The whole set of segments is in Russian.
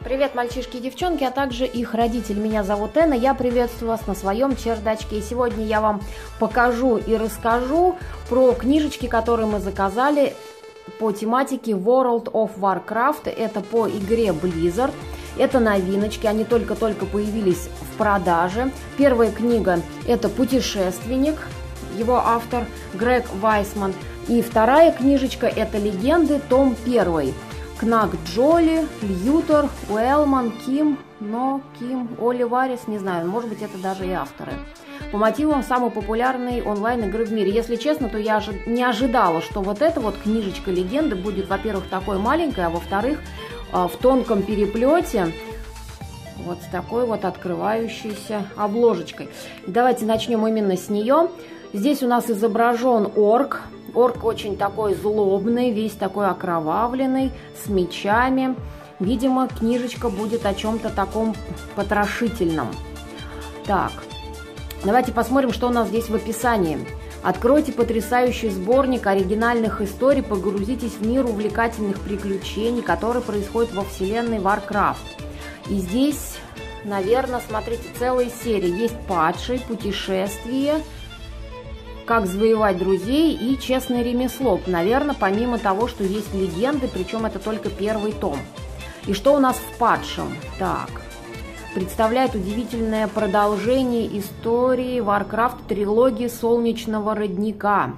Привет, мальчишки и девчонки, а также их родители. Меня зовут Энна, я приветствую вас на своем чердачке. И сегодня я вам покажу и расскажу про книжечки, которые мы заказали по тематике World of Warcraft. Это по игре Blizzard. Это новиночки, они только-только появились в продаже. Первая книга – это «Путешественник», его автор Грег Вайсман. И вторая книжечка – это «Легенды», том 1. Кнак Джоли, Льютер, Уэлман, Ким, Оливарис, не знаю, может быть, это даже и авторы. По мотивам самой популярной онлайн-игры в мире. Если честно, то я не ожидала, что вот эта вот книжечка «Легенды» будет, во-первых, такой маленькой, а во-вторых, в тонком переплете, вот с такой вот открывающейся обложечкой. Давайте начнем именно с нее. Здесь у нас изображен орк. Орк очень такой злобный, весь такой окровавленный, с мечами. Видимо, книжечка будет о чем-то таком потрошительном. Так, давайте посмотрим, что у нас здесь в описании. Откройте потрясающий сборник оригинальных историй, погрузитесь в мир увлекательных приключений, которые происходят во вселенной Warcraft. И здесь, наверное, смотрите, целая серия. Есть «Падший», «Путешествие», «Как завоевать друзей» и «Честное ремесло». Наверное, помимо того, что есть легенды, причем это только первый том. И что у нас в «Падшем»? Так, представляет удивительное продолжение истории Warcraft трилогии «Солнечного родника».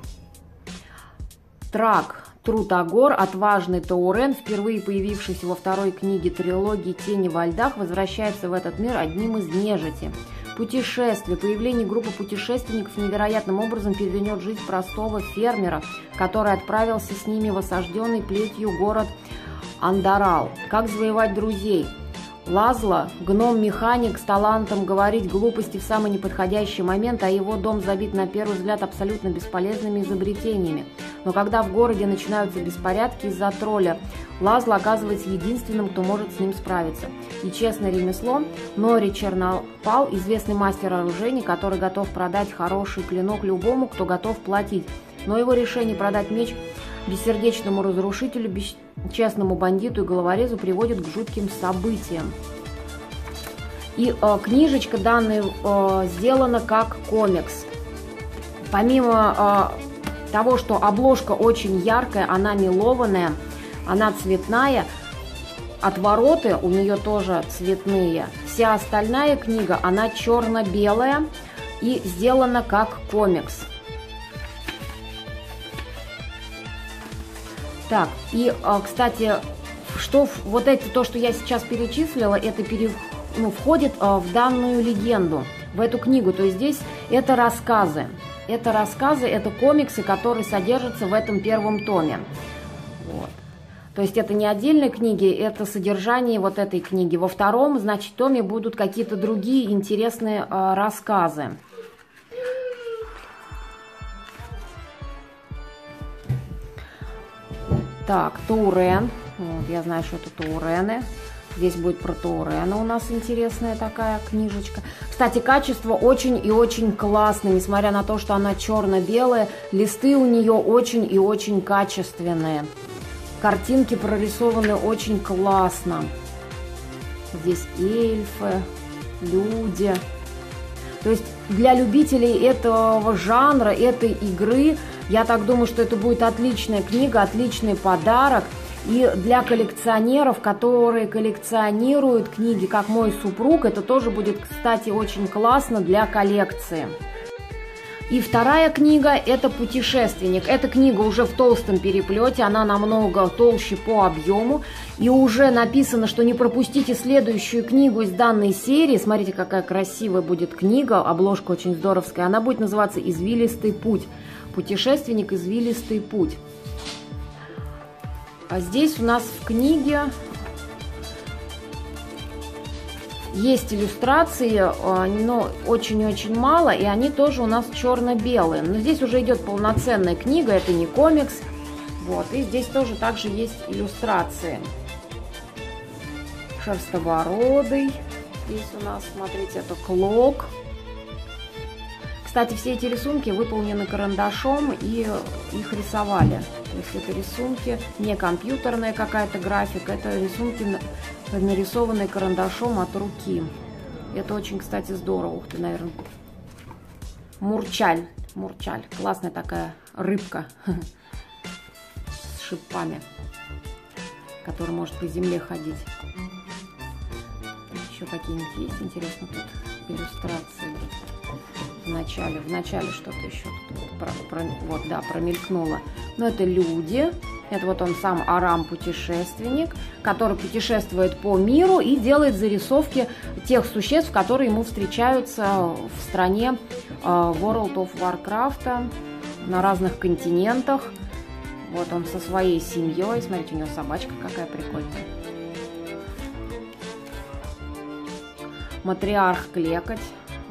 Трак Трутагор, отважный Таурен, впервые появившийся во второй книге трилогии «Тени во льдах», возвращается в этот мир одним из нежити. Путешествие. Появление группы путешественников невероятным образом перевернет жизнь простого фермера, который отправился с ними в осажденный плетью город Андарал. Как завоевать друзей? Лазло, гном-механик с талантом говорить глупости в самый неподходящий момент, а его дом забит на первый взгляд абсолютно бесполезными изобретениями. Но когда в городе начинаются беспорядки из-за тролля, Лазло оказывается единственным, кто может с ним справиться. И «Честное ремесло» Нори Чернопал, известный мастер-оружейник, который готов продать хороший клинок любому, кто готов платить. Но его решение продать меч бессердечному разрушителю, бесчестному бандиту и головорезу приводит к жутким событиям. И книжечка данная сделана как комикс. Помимо того, что обложка очень яркая, она мелованная, она цветная, отвороты у нее тоже цветные. Вся остальная книга, она черно-белая и сделана как комикс. Так, и, кстати, что вот это, то, что я сейчас перечислила, это входит в данную легенду, в эту книгу. То есть здесь это рассказы. Это рассказы, это комиксы, которые содержатся в этом первом томе. Вот. То есть это не отдельные книги, это содержание вот этой книги. Во втором, значит, томе будут какие-то другие интересные рассказы. Так, Таурен. Вот, я знаю, что это Таурены. Здесь будет про Таурена у нас интересная такая книжечка. Кстати, качество очень и очень классное, несмотря на то, что она черно-белая. Листы у нее очень и очень качественные. Картинки прорисованы очень классно. Здесь эльфы, люди. То есть для любителей этого жанра, этой игры, я так думаю, что это будет отличная книга, отличный подарок. И для коллекционеров, которые коллекционируют книги, как мой супруг, это тоже будет, кстати, очень классно для коллекции. И вторая книга – это «Путешественник». Эта книга уже в толстом переплете, она намного толще по объему. И уже написано, что не пропустите следующую книгу из данной серии. Смотрите, какая красивая будет книга, обложка очень здоровская. Она будет называться «Извилистый путь». «Путешественник. Извилистый путь». А здесь у нас в книге есть иллюстрации, но очень-очень мало, и они тоже у нас черно-белые. Но здесь уже идет полноценная книга, это не комикс. Вот, и здесь тоже также есть иллюстрации. Шерстобородый. Здесь у нас, смотрите, это Клок. Кстати, все эти рисунки выполнены карандашом, и их рисовали. То есть это рисунки не компьютерная какая-то графика, это рисунки, нарисованные карандашом от руки. Это очень, кстати, здорово. Ух ты, наверное. Мурчаль. Мурчаль. Классная такая рыбка с шипами, которая может по земле ходить. Еще какие-нибудь есть, интересно, тут иллюстрации. В начале что-то еще тут вот, да, промелькнуло. Но это люди. Это вот он сам Арам, путешественник, который путешествует по миру и делает зарисовки тех существ, которые ему встречаются в стране World of Warcraft на разных континентах. Вот он со своей семьей. Смотрите, у него собачка какая прикольная. Матриарх Клекоть.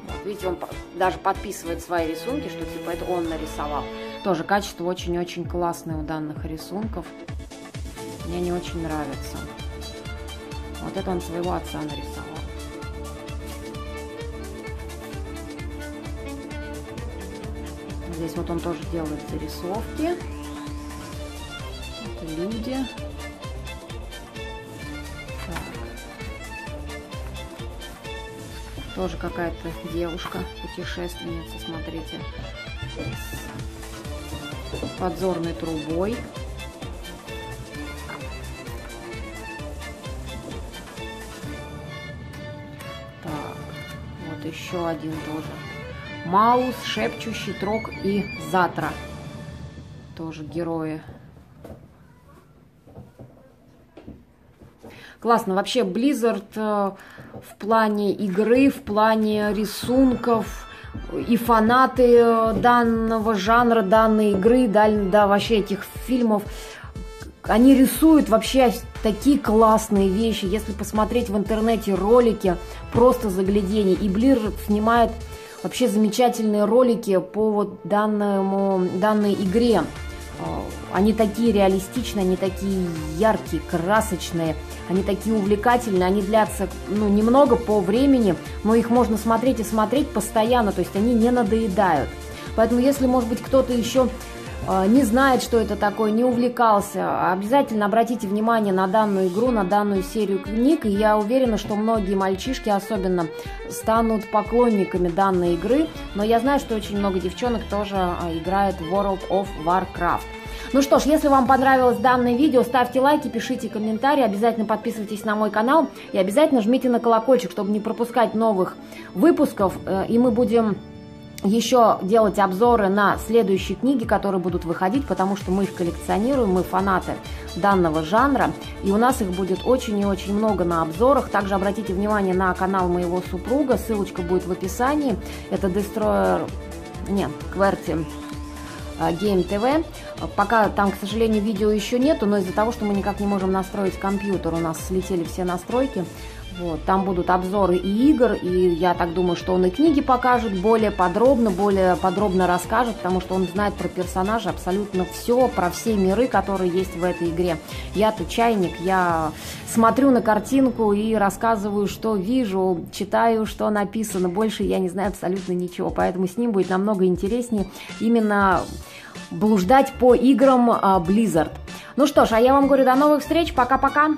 Вот, видите, он даже подписывает свои рисунки, что типа это он нарисовал. Тоже качество очень-очень классное у данных рисунков. Мне они очень нравятся. Вот это он своего отца нарисовал. Здесь вот он тоже делает зарисовки. Это люди. Тоже какая-то девушка, путешественница, смотрите, с подзорной трубой. Так, вот еще один тоже. Маус, Шепчущий Трог и Затра. Тоже герои. Классно. Вообще Blizzard в плане игры, в плане рисунков и фанаты данного жанра, данной игры, да, вообще этих фильмов, они рисуют вообще такие классные вещи. Если посмотреть в интернете ролики, просто загляденье. И Blizzard снимает вообще замечательные ролики по вот данной игре. Они такие реалистичные, они такие яркие, красочные, они такие увлекательные, они длятся, ну, немного по времени, но их можно смотреть и смотреть постоянно, то есть они не надоедают. Поэтому, если, может быть, кто-то еще не знает, что это такое, не увлекался, обязательно обратите внимание на данную игру, на данную серию книг, и я уверена, что многие мальчишки особенно станут поклонниками данной игры, но я знаю, что очень много девчонок тоже играет в World of Warcraft. Ну что ж, если вам понравилось данное видео, ставьте лайки, пишите комментарии, обязательно подписывайтесь на мой канал и обязательно жмите на колокольчик, чтобы не пропускать новых выпусков, и мы будем еще делать обзоры на следующие книги, которые будут выходить, потому что мы их коллекционируем, мы фанаты данного жанра, и у нас их будет очень и очень много на обзорах. Также обратите внимание на канал моего супруга, ссылочка будет в описании, это QWERTY Game TV. Пока там, к сожалению, видео еще нету, но из-за того, что мы никак не можем настроить компьютер, у нас слетели все настройки. Вот, там будут обзоры и игр, и я так думаю, что он и книги покажет более подробно расскажет, потому что он знает про персонажа абсолютно все, про все миры, которые есть в этой игре. Я-то чайник, я смотрю на картинку и рассказываю, что вижу, читаю, что написано, больше я не знаю абсолютно ничего, поэтому с ним будет намного интереснее именно блуждать по играм Blizzard. Ну что ж, а я вам говорю, до новых встреч, пока-пока!